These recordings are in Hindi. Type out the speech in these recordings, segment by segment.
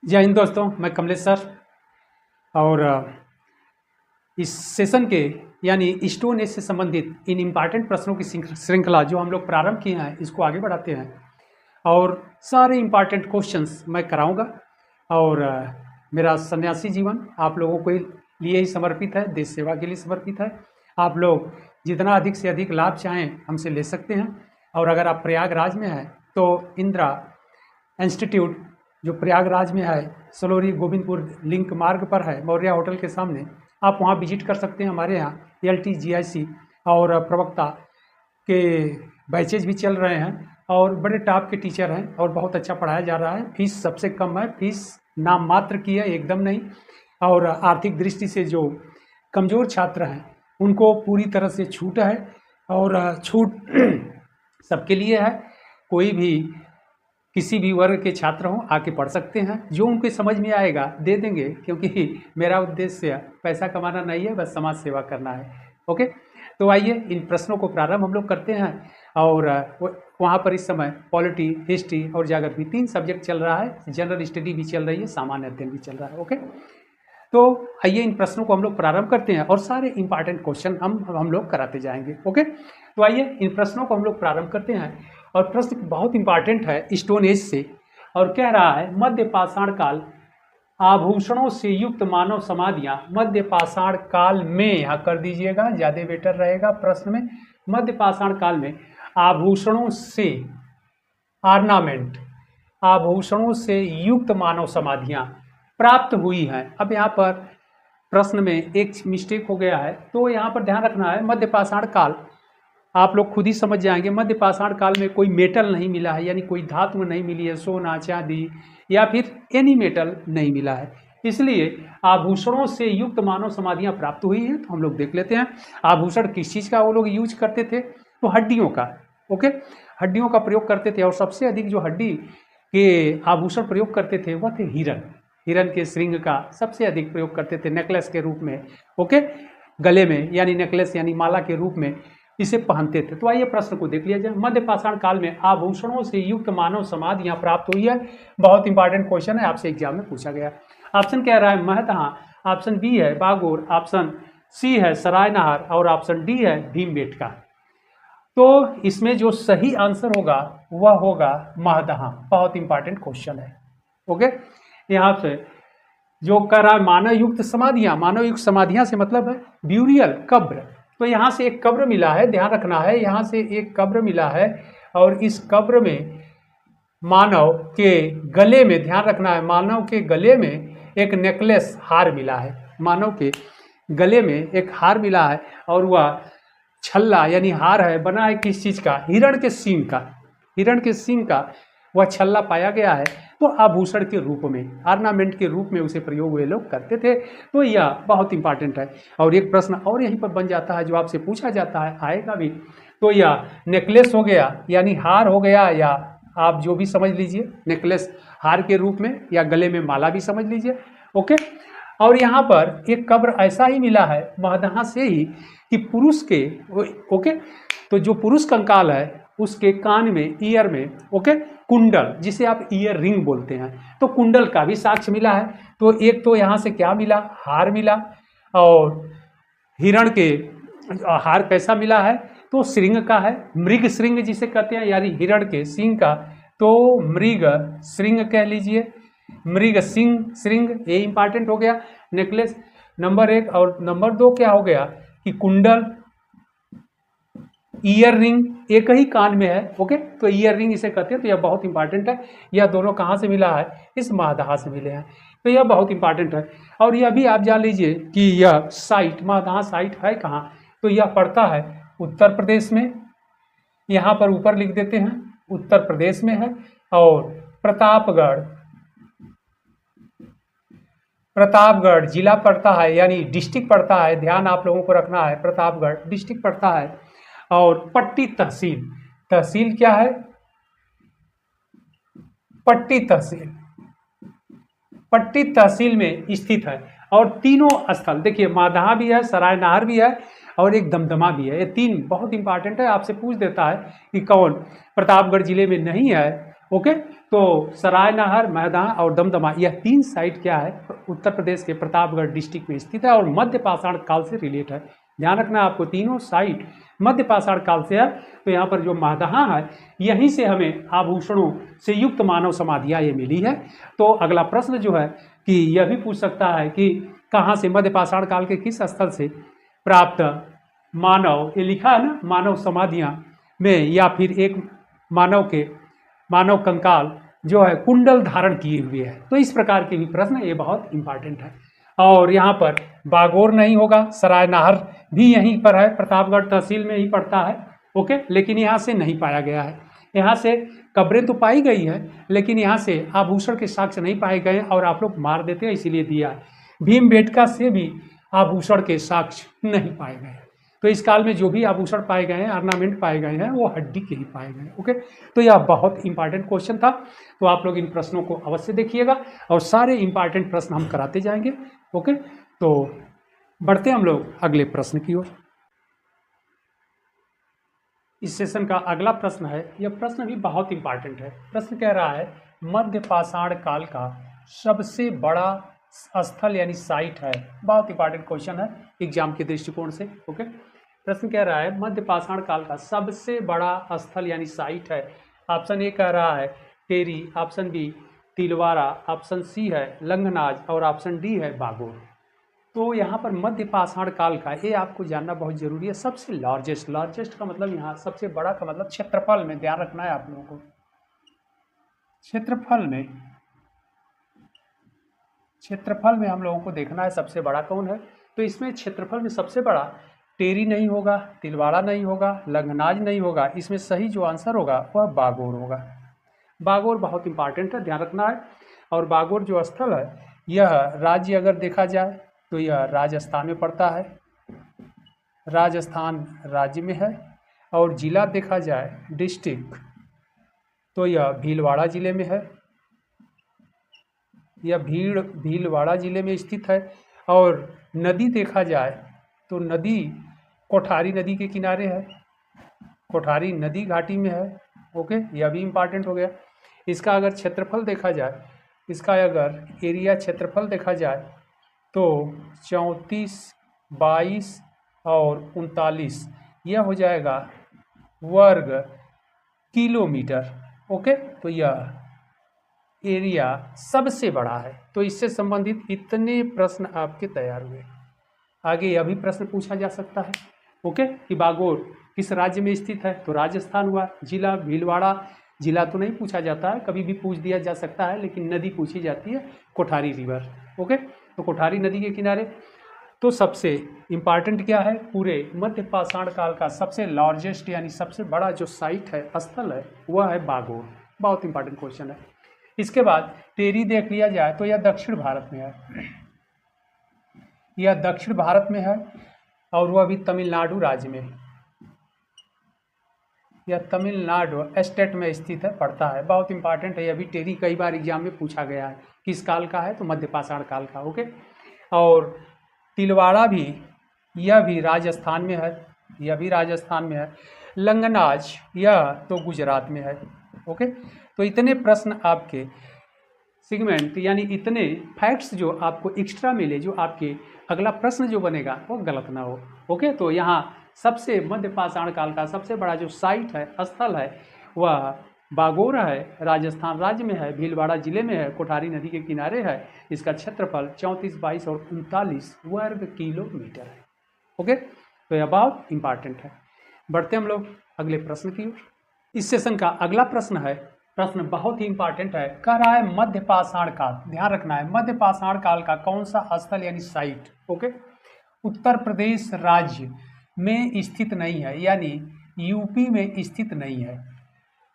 जय हिंद दोस्तों, मैं कमलेश सर। और इस सेशन के यानी स्टोन एज से संबंधित इन इम्पॉर्टेंट प्रश्नों की श्रृंखला जो हम लोग प्रारंभ किए हैं, इसको आगे बढ़ाते हैं और सारे इम्पॉर्टेंट क्वेश्चंस मैं कराऊंगा। और मेरा सन्यासी जीवन आप लोगों के लिए ही समर्पित है, देश सेवा के लिए समर्पित है। आप लोग जितना अधिक से अधिक लाभ चाहें हमसे ले सकते हैं। और अगर आप प्रयागराज में हैं तो इंदिरा इंस्टीट्यूट जो प्रयागराज में है, सलोरी गोविंदपुर लिंक मार्ग पर है, मौर्या होटल के सामने, आप वहाँ विजिट कर सकते हैं। हमारे यहाँ LT GIC और प्रवक्ता के बैचेज भी चल रहे हैं और बड़े टॉप के टीचर हैं और बहुत अच्छा पढ़ाया जा रहा है। फीस सबसे कम है, फीस नाम मात्र की है, एकदम नहीं। और आर्थिक दृष्टि से जो कमज़ोर छात्र हैं उनको पूरी तरह से छूट है और छूट सबके लिए है। कोई भी किसी भी वर्ग के छात्र हों आके पढ़ सकते हैं, जो उनके समझ में आएगा दे देंगे, क्योंकि मेरा उद्देश्य पैसा कमाना नहीं है, बस समाज सेवा करना है। ओके, तो आइए इन प्रश्नों को प्रारंभ हम लोग करते हैं। और वहाँ पर इस समय पॉलिटी, हिस्ट्री और ज्योग्राफी 3 सब्जेक्ट चल रहा है, जनरल स्टडी भी चल रही है, सामान्य अध्ययन भी चल रहा है। ओके, तो आइए इन प्रश्नों को हम लोग प्रारंभ करते हैं और सारे इंपॉर्टेंट क्वेश्चन हम लोग कराते जाएंगे। ओके, तो आइए इन प्रश्नों को हम लोग प्रारंभ करते हैं। और प्रश्न बहुत इंपॉर्टेंट है स्टोन एज से, और कह रहा है मध्य पाषाण काल आभूषणों से युक्त मानव समाधियां। मध्य पाषाण काल में, यहाँ कर दीजिएगा, ज़्यादा बेटर रहेगा प्रश्न में। मध्य पाषाण काल में आभूषणों से, ऑर्नामेंट, आभूषणों से युक्त मानव समाधियां प्राप्त हुई हैं। अब यहाँ पर प्रश्न में एक मिस्टेक हो गया है, तो यहाँ पर ध्यान रखना है। मध्य पाषाण काल आप लोग खुद ही समझ जाएंगे। मध्य पाषाण काल में कोई मेटल नहीं मिला है, यानी कोई धातु नहीं मिली है, सोना चांदी या फिर एनी मेटल नहीं मिला है, इसलिए आभूषणों से युक्त मानव समाधियां प्राप्त हुई हैं। तो हम लोग देख लेते हैं आभूषण किस चीज़ का वो लोग यूज करते थे, तो हड्डियों का। ओके, हड्डियों का प्रयोग करते थे, और सबसे अधिक जो हड्डी के आभूषण प्रयोग करते थे वह थे हिरन। हिरन के श्रृंग का सबसे अधिक प्रयोग करते थे नेकलेस के रूप में। ओके, गले में, यानी नेकलेस यानी माला के रूप में इसे पहनते थे। तो आइए प्रश्न को देख लिया जाए। मध्य पाषाण काल में आभूषणों से युक्त मानव समाधियां प्राप्त हुई है। बहुत इंपॉर्टेंट क्वेश्चन है, आपसे एग्जाम में पूछा गया। ऑप्शन कह रहा है महतहा, ऑप्शन बी है बागोर, ऑप्शन सी है सरायनहार और ऑप्शन डी है भीमबेटका। तो इसमें जो सही आंसर होगा वह होगा महतहा। बहुत इंपॉर्टेंट क्वेश्चन है। ओके, यहाँ से जो कह रहा है मानव युक्त समाधियां, मानव युक्त समाधियां से मतलब है ब्यूरियल, कब्र। तो यहाँ से एक कब्र मिला है, ध्यान रखना है, यहाँ से एक कब्र मिला है और इस कब्र में मानव के गले में, ध्यान रखना है, मानव के गले में एक नेकलेस, हार मिला है। मानव के गले में एक हार मिला है और वह छल्ला यानी हार है, बना है किस चीज़ का? हिरण के सींग का। हिरण के सींग का वह छल्ला पाया गया है, तो आभूषण के रूप में, ऑर्नामेंट के रूप में उसे प्रयोग वे लोग करते थे। तो यह बहुत इंपॉर्टेंट है। और एक प्रश्न और यहीं पर बन जाता है जो आपसे पूछा जाता है, आएगा भी। तो यह नेकलेस हो गया यानी हार हो गया, या आप जो भी समझ लीजिए, नेकलेस हार के रूप में, या गले में माला भी समझ लीजिए। ओके, और यहाँ पर एक कब्र ऐसा ही मिला है महदहा से ही कि पुरुष के, ओके, तो जो पुरुष कंकाल है उसके कान में, ईयर में, ओके, कुंडल, जिसे आप ईयर रिंग बोलते हैं, तो कुंडल का भी साक्ष्य मिला है। तो एक तो यहाँ से क्या मिला? हार मिला। और हिरण के हार कैसा मिला है? तो श्रृंग का है, मृग श्रृंग जिसे कहते हैं, यानी हिरण के सींग का, तो मृग श्रृंग कह लीजिए, मृग सिंह श्रृंग, ये इंपॉर्टेंट हो गया नेकलेस नंबर 1। और नंबर 2 क्या हो गया कि कुंडल, ईयर रिंग एक ही कान में है। ओके, तो ईयर रिंग इसे कहते हैं। तो यह बहुत इंपॉर्टेंट है। यह दोनों कहाँ से मिला है? इस महदहा से मिले हैं। तो यह बहुत इंपॉर्टेंट है। और यह भी आप जान लीजिए कि यह साइट, महदहा साइट है कहाँ? तो यह पड़ता है उत्तर प्रदेश में। यहाँ पर ऊपर लिख देते हैं, उत्तर प्रदेश में है। और प्रतापगढ़ जिला पड़ता है, यानी डिस्ट्रिक्ट पड़ता है। ध्यान आप लोगों को रखना है, प्रतापगढ़ डिस्ट्रिक्ट पड़ता है। और पट्टी तहसील, तहसील क्या है? पट्टी तहसील, पट्टी तहसील में स्थित है। और तीनों स्थल देखिए, मादहा भी है, सरायनहार भी है और एक दमदमा भी है। ये 3 बहुत इंपॉर्टेंट है। आपसे पूछ देता है कि कौन प्रतापगढ़ जिले में नहीं है, ओके, तो सराय नहर, महदां और दमदमा यह 3 साइट क्या है, उत्तर प्रदेश के प्रतापगढ़ डिस्ट्रिक्ट में स्थित है और मध्य पाषाण काल से रिलेट है। ध्यान रखना आपको, तीनों साइट मध्य पाषाण काल से है। तो यहाँ पर जो महदहा है, यहीं से हमें आभूषणों से युक्त मानव समाधियाँ ये मिली है। तो अगला प्रश्न जो है कि यह भी पूछ सकता है कि कहाँ से, मध्य पाषाण काल के किस स्थल से प्राप्त मानव, ये लिखा है ना, मानव समाधियाँ में, या फिर एक मानव कंकाल जो है कुंडल धारण किए हुए है। तो इस प्रकार के भी प्रश्न ये बहुत इंपॉर्टेंट है। और यहाँ पर बागोर नहीं होगा, सराय नाहर भी यहीं पर है, प्रतापगढ़ तहसील में ही पड़ता है। ओके, लेकिन यहाँ से नहीं पाया गया है। यहाँ से कब्रें तो पाई गई है, लेकिन यहाँ से आभूषण के साक्ष्य नहीं पाए गए और आप लोग मार देते हैं, इसीलिए दिया है। भीमबेटका से भी आभूषण के साक्ष्य नहीं पाए गए। तो इस काल में जो भी आभूषण पाए गए हैं, ऑर्नामेंट पाए गए हैं, वो हड्डी के ही पाए गए। ओके, तो यह बहुत इंपॉर्टेंट क्वेश्चन था। तो आप लोग इन प्रश्नों को अवश्य देखिएगा और सारे इंपॉर्टेंट प्रश्न हम कराते जाएंगे। ओके, तो बढ़ते हम लोग अगले प्रश्न की ओर। इस सेशन का अगला प्रश्न है, यह प्रश्न भी बहुत इंपॉर्टेंट है। प्रश्न कह रहा है, मध्य पाषाण काल का सबसे बड़ा स्थल यानी साइट है। बहुत इंपॉर्टेंट क्वेश्चन है एग्जाम के दृष्टिकोण से। ओके, प्रश्न कह रहा है, मध्य पाषाण काल का सबसे बड़ा स्थल यानी साइट है। ऑप्शन ए कह रहा है Teri, option B Tilwara, option C है लंगनाज और ऑप्शन डी है बागोर। तो यहाँ पर मध्य पाषाण काल का, ये आपको जानना बहुत जरूरी है। सबसे लार्जेस्ट का मतलब, यहाँ सबसे बड़ा का मतलब क्षेत्रफल में, ध्यान रखना है आप लोगों को। क्षेत्रफल में हम लोगों को देखना है सबसे बड़ा कौन है। तो इसमें क्षेत्रफल में सबसे बड़ा टेरी नहीं होगा, तिलवाड़ा नहीं होगा, लंगनाज नहीं होगा। इसमें सही जो आंसर होगा वह बागोर होगा। बागोर बहुत इंपॉर्टेंट है, ध्यान रखना है। और बागोर जो स्थल है, यह राज्य अगर देखा जाए तो यह राजस्थान में पड़ता है, राजस्थान राज्य में है। और जिला देखा जाए, डिस्ट्रिक्ट, तो यह भीलवाड़ा जिले में है, यह भीलवाड़ा जिले में स्थित है। और नदी देखा जाए तो नदी कोठारी नदी के किनारे है, कोठारी नदी घाटी में है। ओके, यह भी इम्पॉर्टेंट हो गया। इसका अगर क्षेत्रफल देखा जाए, इसका अगर एरिया क्षेत्रफल देखा जाए तो 34, 22 और 39 यह हो जाएगा वर्ग किलोमीटर। ओके, तो यह एरिया सबसे बड़ा है। तो इससे संबंधित इतने प्रश्न आपके तैयार हुए। आगे यह भी प्रश्न पूछा जा सकता है, ओके, कि बागोर किस राज्य में स्थित है, तो राजस्थान हुआ। जिला भीलवाड़ा जिला तो नहीं पूछा जाता है, कभी भी पूछ दिया जा सकता है, लेकिन नदी पूछी जाती है, कोठारी रिवर। ओके, तो कोठारी नदी के किनारे। तो सबसे इम्पॉर्टेंट क्या है, पूरे मध्य पाषाण काल का सबसे लार्जेस्ट यानी सबसे बड़ा जो साइट है, स्थल है, वह है बागोर। बहुत इंपॉर्टेंट क्वेश्चन है। इसके बाद टेरी देख लिया जाए तो यह दक्षिण भारत में है, यह दक्षिण भारत में है और वह भी तमिलनाडु राज्य में, यह तमिलनाडु स्टेट में स्थित है, पड़ता है। बहुत इंपॉर्टेंट है, यह भी टेरी कई बार एग्जाम में पूछा गया है। किस काल का है, तो मध्य पाषाण काल का। ओके, और तिलवाड़ा भी, यह भी राजस्थान में है, यह भी राजस्थान में है। लंगनाज यह तो गुजरात में है। ओके, तो इतने प्रश्न आपके सेगमेंट यानी इतने फैक्ट्स जो आपको एक्स्ट्रा मिले, जो आपके अगला प्रश्न जो बनेगा वो गलत ना हो। ओके, तो यहाँ सबसे मध्य पाषाण काल का सबसे बड़ा जो साइट है, स्थल है, वह बागोर है, राजस्थान राज्य में है, भीलवाड़ा जिले में है, कोठारी नदी के किनारे है। इसका क्षेत्रफल 34, 22 और 39 वर्ग किलोमीटर है। ओके, तो यह बहुत इंपॉर्टेंट है। बढ़ते हम लोग अगले प्रश्न की ओर। इस सेशन का अगला प्रश्न है, प्रश्न बहुत ही इंपॉर्टेंट है, कह रहा है मध्य पाषाण काल, ध्यान रखना है, मध्य पाषाण काल का कौन सा स्थल यानी साइट, ओके, उत्तर प्रदेश राज्य में स्थित नहीं है, यानी यूपी में स्थित नहीं है।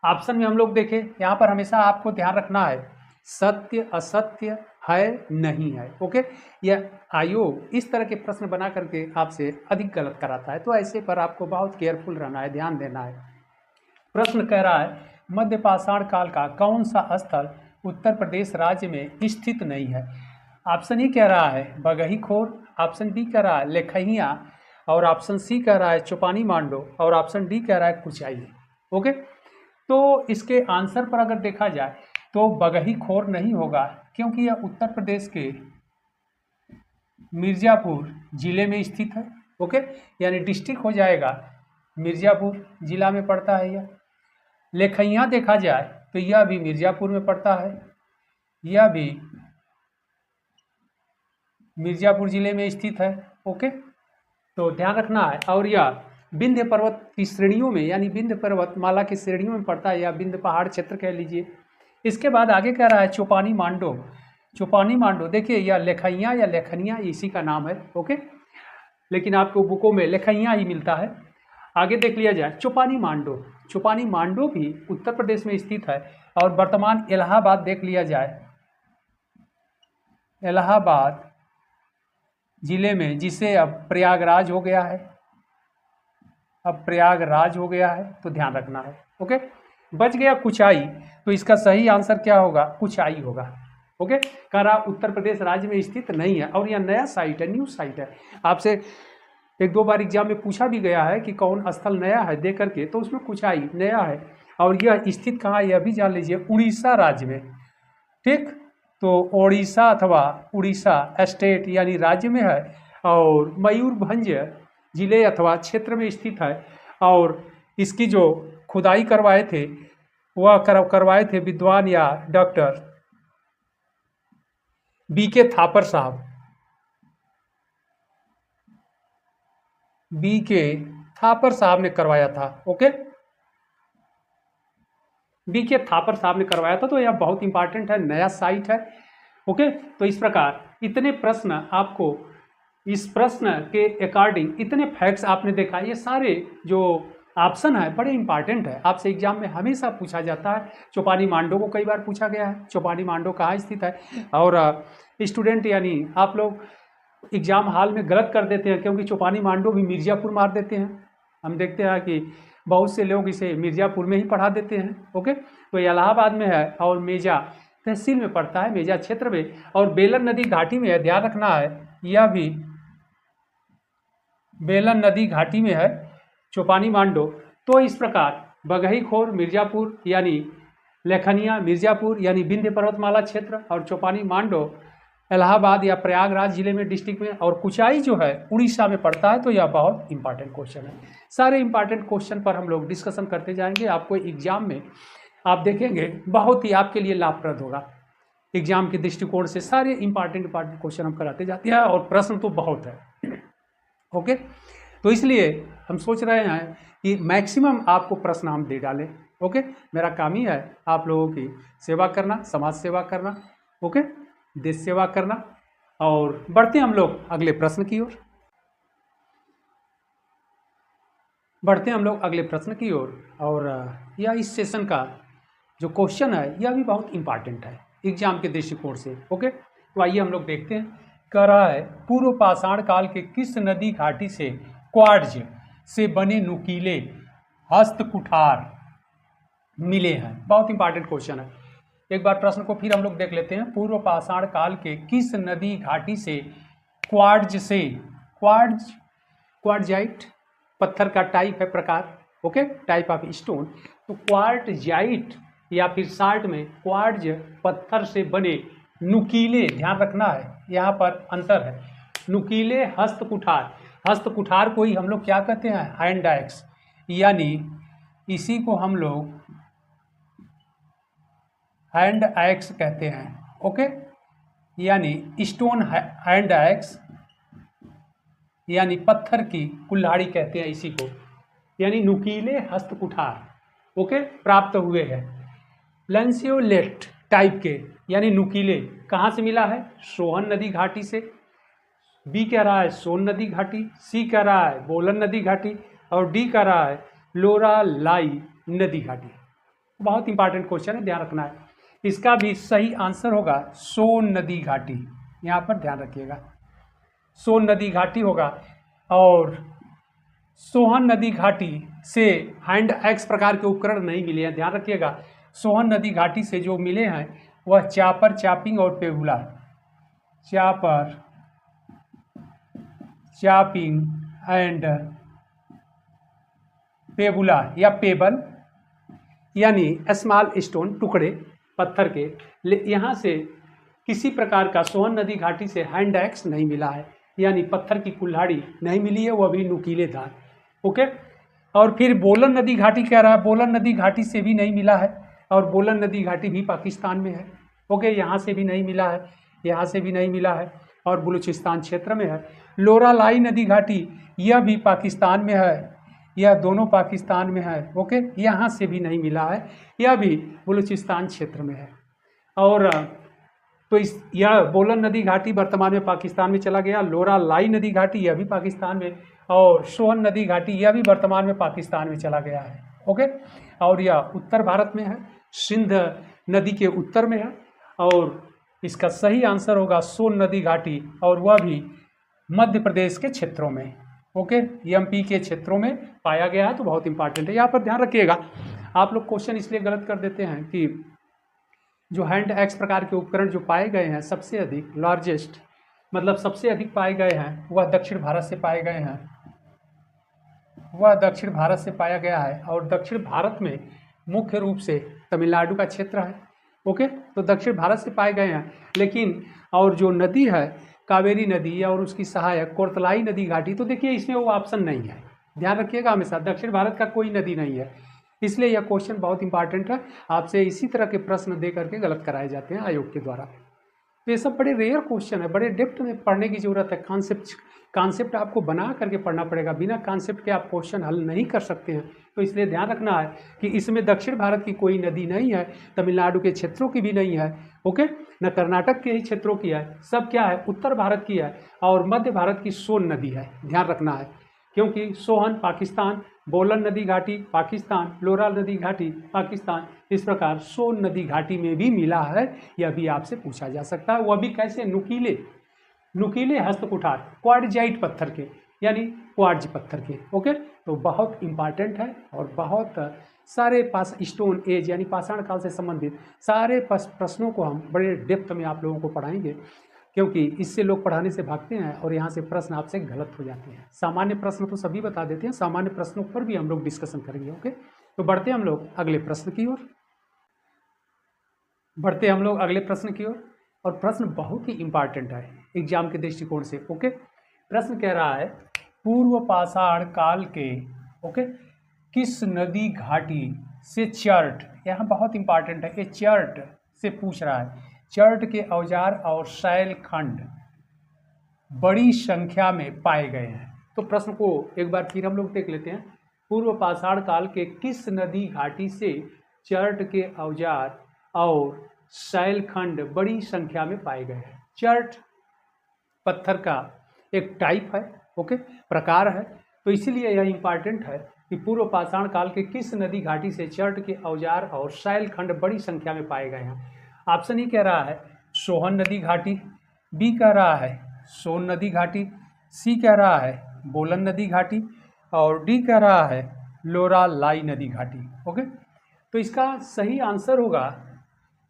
ऑप्शन में हम लोग देखें, यहाँ पर हमेशा आपको ध्यान रखना है, सत्य असत्य है नहीं है। ओके, यह आयोग इस तरह के प्रश्न बना करके आपसे अधिक गलत कराता है, तो ऐसे पर आपको बहुत केयरफुल रहना है, ध्यान देना है। प्रश्न कह रहा है मध्य पाषाण काल का कौन सा स्थल उत्तर प्रदेश राज्य में स्थित नहीं है। ऑप्शन ए कह रहा है बगहीखोर, ऑप्शन बी कह रहा है लेखहिया, और ऑप्शन सी कह रहा है चौपानी मांडो, और ऑप्शन डी कह रहा है कुचाई। ओके, तो इसके आंसर पर अगर देखा जाए तो बगही खोर नहीं होगा, क्योंकि यह उत्तर प्रदेश के मिर्ज़ापुर जिले में स्थित है। ओके, यानी डिस्ट्रिक्ट हो जाएगा, मिर्ज़ापुर जिला में पड़ता है यह। लेखैया देखा जाए तो यह भी मिर्ज़ापुर में पड़ता है, यह भी मिर्ज़ापुर जिले में स्थित है। ओके, तो ध्यान रखना है। और यह विंध्य पर्वत की श्रेणियों में, यानी विंध्य पर्वतमाला की श्रेणियों में पड़ता है, या विंध्य पहाड़ क्षेत्र कह लीजिए। इसके बाद आगे कह रहा है चौपानी मांडो। चौपानी मांडो देखिए, यह लेखैया या लेखनिया इसी का नाम है। ओके, लेकिन आपको बुकों में लेखैया ही मिलता है। आगे देख लिया जाए चौपानी मांडो। चौपानी मांडो भी उत्तर प्रदेश में स्थित है और वर्तमान इलाहाबाद देख लिया जाए, इलाहाबाद जिले में, जिसे अब प्रयागराज हो गया है, अब प्रयागराज हो गया है, तो ध्यान रखना है। ओके, बच गया कुचाई, तो इसका सही आंसर क्या होगा? कुचाई होगा। ओके, कह रहा उत्तर प्रदेश राज्य में स्थित नहीं है और यह नया साइट है, न्यू साइट है। आपसे एक दो बार एग्जाम में पूछा भी गया है कि कौन स्थल नया है दे करके, तो उसमें कुचाई नया है। और यह स्थित कहाँ है यह भी जान लीजिए, उड़ीसा राज्य में। ठीक, तो ओडिशा अथवा उड़ीसा स्टेट यानी राज्य में है और मयूरभंज जिले अथवा क्षेत्र में स्थित है। और इसकी जो खुदाई करवाए थे वह करवाए थे विद्वान या डॉक्टर बीके थापर साहब, बीके थापर साहब ने करवाया था। ओके, बीके थापर साहब ने करवाया था, तो यह बहुत इंपॉर्टेंट है, नया साइट है। ओके, तो इस प्रकार इतने प्रश्न आपको, इस प्रश्न के अकॉर्डिंग इतने फैक्ट्स आपने देखा, ये सारे जो ऑप्शन है बड़े इंपॉर्टेंट है, आपसे एग्जाम में हमेशा पूछा जाता है। चौपानी मांडो को कई बार पूछा गया है, चौपानी मांडो कहाँ स्थित है। और स्टूडेंट यानी आप लोग एग्जाम हॉल में गलत कर देते हैं, क्योंकि चौपानी मांडो भी मिर्ज़ापुर मार देते हैं। हम देखते हैं कि बहुत से लोग इसे मिर्ज़ापुर में ही पढ़ा देते हैं। ओके, तो ये इलाहाबाद में है और मेजा तहसील में पड़ता है, मेजा क्षेत्र में, और बेलन नदी घाटी में है, ध्यान रखना है। यह भी बेलन नदी घाटी में है चौपानी मांडो। तो इस प्रकार बगही खोर मिर्ज़ापुर यानी लेखनिया मिर्ज़ापुर यानी विंध्य पर्वतमाला क्षेत्र, और चौपानी मांडो इलाहाबाद या प्रयागराज जिले में डिस्ट्रिक्ट में, और कुचाई जो है उड़ीसा में पड़ता है। तो यह बहुत इंपॉर्टेंट क्वेश्चन है। सारे इंपॉर्टेंट क्वेश्चन पर हम लोग डिस्कशन करते जाएंगे। आपको एग्जाम में आप देखेंगे बहुत ही आपके लिए लाभप्रद होगा। एग्जाम के दृष्टिकोण से सारे इंपॉर्टेंट क्वेश्चन हम कराते जाते हैं, और प्रश्न तो बहुत है। ओके, तो इसलिए हम सोच रहे हैं कि मैक्सिमम आपको प्रश्न हम दे डालें। ओके, मेरा काम ही है आप लोगों की सेवा करना, समाज सेवा करना, ओके, देश सेवा करना। और बढ़ते हम लोग अगले प्रश्न की ओर, बढ़ते हम लोग अगले प्रश्न की ओर। और यह इस सेशन का जो क्वेश्चन है यह भी बहुत इंपॉर्टेंट है एग्जाम के दृष्टिकोण से। ओके, तो आइए हम लोग देखते हैं। कह रहा है पूर्व पाषाण काल के किस नदी घाटी से क्वार्ट्ज से बने नुकीले हस्तकुठार मिले हैं? बहुत इंपॉर्टेंट क्वेश्चन है। एक बार प्रश्न को फिर हम लोग देख लेते हैं। पूर्व पाषाण काल के किस नदी घाटी से क्वार्ट्ज से, क्वार्ट्ज क्वार्ट्जाइट पत्थर का टाइप है, प्रकार। Okay, type of stone. तो क्वार्ट्जाइट या फिर शार्ट में क्वार्ट्ज पत्थर से बने नुकीले, ध्यान रखना है यहाँ पर अंतर है, नुकीले हस्तकुठार। हस्तकुठार को ही हम लोग क्या कहते हैं? हैंड एक्स, यानी इसी को हम लोग हैंड एक्स कहते हैं। ओके, यानी स्टोन हैंड एक्स यानी पत्थर की कुल्हाड़ी कहते हैं इसी को, यानी नुकीले हस्तकुठार। ओके, प्राप्त हुए हैं लैंसियोलेट टाइप के, यानी नुकीले। कहाँ से मिला है? सोहन नदी घाटी से। बी कह रहा है सोन नदी घाटी, सी कह रहा है बोलन नदी घाटी, और डी कह रहा है लोरालाई नदी घाटी। बहुत इंपॉर्टेंट क्वेश्चन है, ध्यान रखना है। इसका भी सही आंसर होगा सोन नदी घाटी, यहाँ पर ध्यान रखिएगा, सोन नदी घाटी होगा। और सोहन नदी घाटी से हैंड एक्स प्रकार के उपकरण नहीं मिले हैं, ध्यान रखिएगा। सोहन नदी घाटी से जो मिले हैं वह चापर, चापिंग और पेबुला, चापर, चापिंग एंड पेबुला या पेबल, यानी स्मॉल स्टोन, टुकड़े पत्थर के, यहाँ से किसी प्रकार का सोहन नदी घाटी से हैंड एक्स नहीं मिला है, यानी पत्थर की कुल्हाड़ी नहीं मिली है, वह भी नुकीले धार। ओके। और फिर बोलन नदी घाटी कह रहा है, बोलन नदी घाटी से भी नहीं मिला है, और बोलन नदी घाटी भी पाकिस्तान में है। ओके, यहाँ से भी नहीं मिला है, यहाँ से भी नहीं मिला है, और बलूचिस्तान क्षेत्र में है। लोरालाई नदी घाटी यह भी पाकिस्तान में है, यह दोनों पाकिस्तान में है। ओके, यहाँ से भी नहीं मिला है, यह भी बलूचिस्तान क्षेत्र में है। और तो यह बोलन नदी घाटी वर्तमान में पाकिस्तान में चला गया। लोरालाई नदी घाटी यह भी पाकिस्तान में, और सोहन नदी घाटी यह भी वर्तमान में पाकिस्तान में चला गया है। ओके, और यह उत्तर भारत में है, सिंध नदी के उत्तर में है, और इसका सही आंसर होगा सोन नदी घाटी, और वह भी मध्य प्रदेश के क्षेत्रों में। ओके, एमपी के क्षेत्रों में पाया गया है, तो बहुत इंपॉर्टेंट है। यहाँ पर ध्यान रखिएगा, आप लोग क्वेश्चन इसलिए गलत कर देते हैं कि जो हैंड एक्स प्रकार के उपकरण जो पाए गए हैं सबसे अधिक, लार्जेस्ट मतलब सबसे अधिक पाए गए हैं, वह दक्षिण भारत से पाए गए हैं, वह दक्षिण भारत से पाया गया है। और दक्षिण भारत में मुख्य रूप से तमिलनाडु का क्षेत्र है। ओके, तो दक्षिण भारत से पाए गए हैं। लेकिन और जो नदी है कावेरी नदी और उसकी सहायक कोरतलाई नदी घाटी, तो देखिए इसमें वो ऑप्शन नहीं है, ध्यान रखिएगा हमेशा, दक्षिण भारत का कोई नदी नहीं है। इसलिए यह क्वेश्चन बहुत इंपॉर्टेंट है, आपसे इसी तरह के प्रश्न दे करके गलत कराए जाते हैं आयोग के द्वारा। तो ये सब बड़े रेयर क्वेश्चन है, बड़े डेप्थ में पढ़ने की जरूरत है। कॉन्सेप्ट आपको बना करके पढ़ना पड़ेगा, बिना कॉन्सेप्ट के आप क्वेश्चन हल नहीं कर सकते हैं। तो इसलिए ध्यान रखना है कि इसमें दक्षिण भारत की कोई नदी नहीं है, तमिलनाडु के क्षेत्रों की भी नहीं है। ओके, न कर्नाटक के ही क्षेत्रों की है, सब क्या है उत्तर भारत की है, और मध्य भारत की सोन नदी है, ध्यान रखना है। क्योंकि सोहन पाकिस्तान, बोलन नदी घाटी पाकिस्तान, लोरा नदी घाटी पाकिस्तान, इस प्रकार सोन नदी घाटी में भी मिला है, यह भी आपसे पूछा जा सकता है। वह भी कैसे, नुकीले हस्तकुठार क्वार्टजाइट पत्थर के, यानी क्वार्ट्ज पत्थर के। ओके, तो बहुत इंपॉर्टेंट है, और बहुत सारे स्टोन एज यानी पाषाण काल से संबंधित सारे प्रश्नों को हम बड़े डेप्थ में आप लोगों को पढ़ाएंगे, क्योंकि इससे लोग पढ़ाने से भागते हैं और यहाँ से प्रश्न आपसे गलत हो जाते हैं। सामान्य प्रश्न तो सभी बता देते हैं, सामान्य प्रश्नों पर भी हम लोग डिस्कशन करेंगे। ओके, तो बढ़ते हम लोग अगले प्रश्न की ओर, और प्रश्न बहुत ही इंपॉर्टेंट है एग्जाम के दृष्टिकोण से। ओके, प्रश्न कह रहा है पूर्व पाषाण काल के किस नदी घाटी से चर्ट, यहाँ बहुत इंपॉर्टेंट है, ये चर्ट से पूछ रहा है, चर्ट के औजार और शैल खंड बड़ी संख्या में पाए गए हैं। तो प्रश्न को एक बार फिर हम लोग देख लेते हैं। पूर्व पाषाण काल के किस नदी घाटी से चर्ट के औजार और शैल खंड बड़ी संख्या में पाए गए हैं। चर्ट पत्थर का एक टाइप है, ओके, प्रकार है, तो इसीलिए यह इंपॉर्टेंट है कि पूर्व पाषाण काल के किस नदी घाटी से चर्ट के औजार और शैल खंड बड़ी संख्या में पाए गए हैं। ऑप्शन ई कह रहा है सोहन नदी घाटी, बी कह रहा है सोन नदी घाटी, सी कह रहा है बोलन नदी घाटी, और डी कह रहा है लोरालाई नदी घाटी। ओके, तो इसका सही आंसर होगा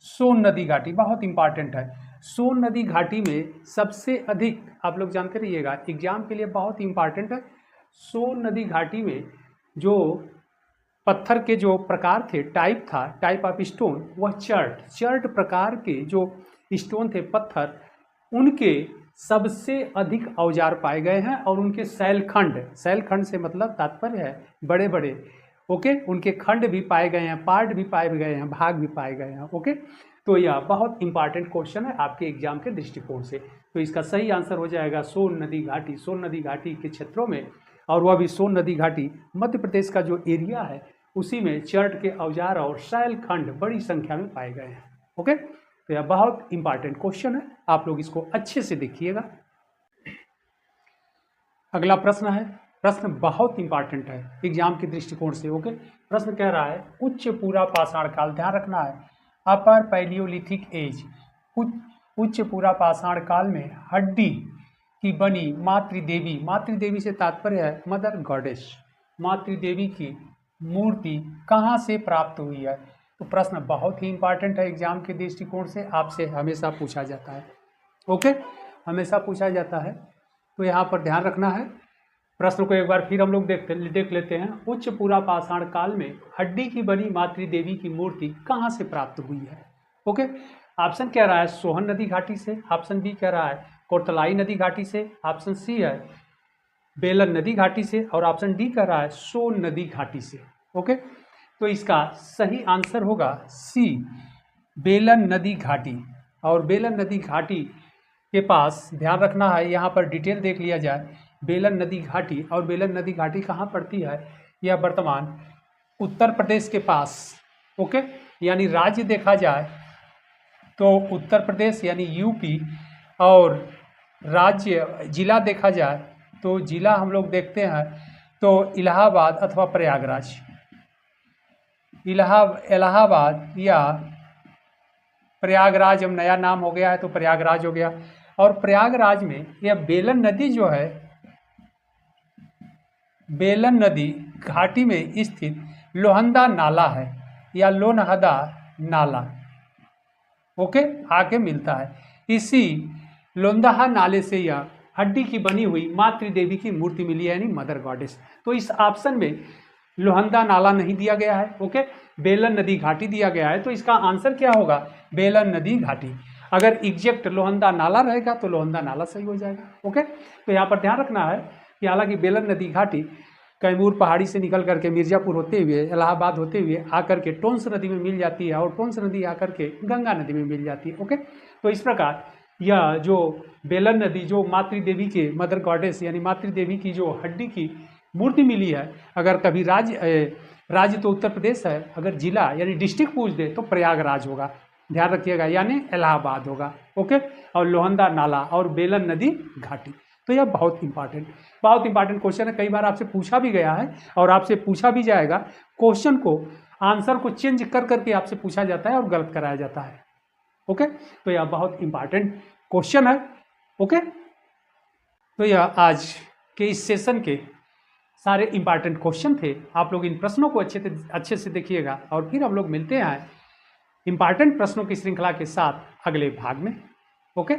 सोन नदी घाटी। बहुत इंपॉर्टेंट है, सोन नदी घाटी में सबसे अधिक, आप लोग जानते रहिएगा एग्जाम के लिए बहुत इंपॉर्टेंट है। सोन नदी घाटी में जो पत्थर के जो प्रकार थे, टाइप ऑफ स्टोन, वह चर्ट प्रकार के जो स्टोन थे, पत्थर, उनके सबसे अधिक औजार पाए गए हैं, और उनके शैलखंड से मतलब तात्पर्य है बड़े बड़े, ओके, उनके खंड भी पाए गए हैं, पार्ट भी पाए गए हैं, भाग भी पाए गए हैं। ओके, तो यह बहुत इंपॉर्टेंट क्वेश्चन है आपके एग्जाम के दृष्टिकोण से। तो इसका सही आंसर हो जाएगा सोन नदी घाटी के क्षेत्रों में, और वह भी सोन नदी घाटी मध्य प्रदेश का जो एरिया है उसी में चर्ट के औजार और शैल खंड बड़ी संख्या में पाए गए हैं। ओके, तो यह बहुत इंपॉर्टेंट क्वेश्चन है, आप लोग इसको अच्छे से देखिएगा। अगला प्रश्न है, प्रश्न बहुत इंपॉर्टेंट है एग्जाम के दृष्टिकोण से। ओके, प्रश्न कह रहा है उच्च पूरा पाषाण काल, ध्यान रखना है, अपर पैलियोलिथिक एज, उच्च पूरा पाषाण काल में हड्डी की बनी मातृदेवी से तात्पर्य है मदर गॉडेस, मातृदेवी की मूर्ति कहाँ से प्राप्त हुई है। तो प्रश्न बहुत ही इंपॉर्टेंट है एग्जाम के दृष्टिकोण से, आपसे हमेशा पूछा जाता है। ओके, हमेशा पूछा जाता है, तो यहाँ पर ध्यान रखना है प्रश्न को एक बार फिर हम लोग देख लेते हैं। उच्च पूरा पाषाण काल में हड्डी की बनी मातृ देवी की मूर्ति कहाँ से प्राप्त हुई है? ओके, ऑप्शन कह रहा है सोहन नदी घाटी से, ऑप्शन बी कह रहा है कोटलाई नदी घाटी से, ऑप्शन सी है बेलन नदी घाटी से, और ऑप्शन डी कह रहा है सोन नदी घाटी से। ओके, तो इसका सही आंसर होगा सी, बेलन नदी घाटी। और बेलन नदी घाटी के पास ध्यान रखना है, यहाँ पर डिटेल देख लिया जाए। बेलन नदी घाटी, और बेलन नदी घाटी कहाँ पड़ती है? यह वर्तमान उत्तर प्रदेश के पास। ओके, यानी राज्य देखा जाए तो उत्तर प्रदेश यानी यूपी, और राज्य जिला देखा जाए तो जिला हम लोग देखते हैं तो इलाहाबाद अथवा प्रयागराज, इलाहाबाद या प्रयागराज। अब नया नाम हो गया है तो प्रयागराज हो गया। और प्रयागराज में यह बेलन नदी जो है, बेलन नदी घाटी में स्थित लोहंदा नाला है या लोनहदा नाला। ओके, आके मिलता है। इसी लोंदहा नाले से यह हड्डी की बनी हुई मातृ देवी की मूर्ति मिली है, यानी मदर गॉडेस। तो इस ऑप्शन में लोहंदा नाला नहीं दिया गया है। ओके, बेलन नदी घाटी दिया गया है। तो इसका आंसर क्या होगा? बेलन नदी घाटी। अगर एग्जैक्ट लोहंदा नाला रहेगा तो लोहंदा नाला सही हो जाएगा। ओके, तो यहाँ पर ध्यान रखना है कि हालांकि बेलन नदी घाटी कैमूर पहाड़ी से निकल करके मिर्जापुर होते हुए इलाहाबाद होते हुए आकर के टोंस नदी में मिल जाती है, और टोंस नदी आकर के गंगा नदी में मिल जाती है। ओके, तो इस प्रकार यह जो बेलन नदी जो मातृ देवी के मदर गॉडेस यानी मातृ देवी की जो हड्डी की मूर्ति मिली है, अगर कभी राज्य तो उत्तर प्रदेश है, अगर जिला यानी डिस्ट्रिक्ट पूछ दे तो प्रयागराज होगा, ध्यान रखिएगा, यानी इलाहाबाद होगा। ओके, और लोहंदा नाला और बेलन नदी घाटी। तो यह बहुत इंपॉर्टेंट क्वेश्चन है। कई बार आपसे पूछा भी गया है और आपसे पूछा भी जाएगा। क्वेश्चन को आंसर को चेंज कर करके आपसे पूछा जाता है और गलत कराया जाता है। ओके, तो यह बहुत इंपॉर्टेंट क्वेश्चन है। ओके, तो यह आज के इस सेशन के सारे इंपॉर्टेंट क्वेश्चन थे। आप लोग इन प्रश्नों को अच्छे से देखिएगा, और फिर हम लोग मिलते हैं इंपॉर्टेंट प्रश्नों की श्रृंखला के साथ अगले भाग में। ओके।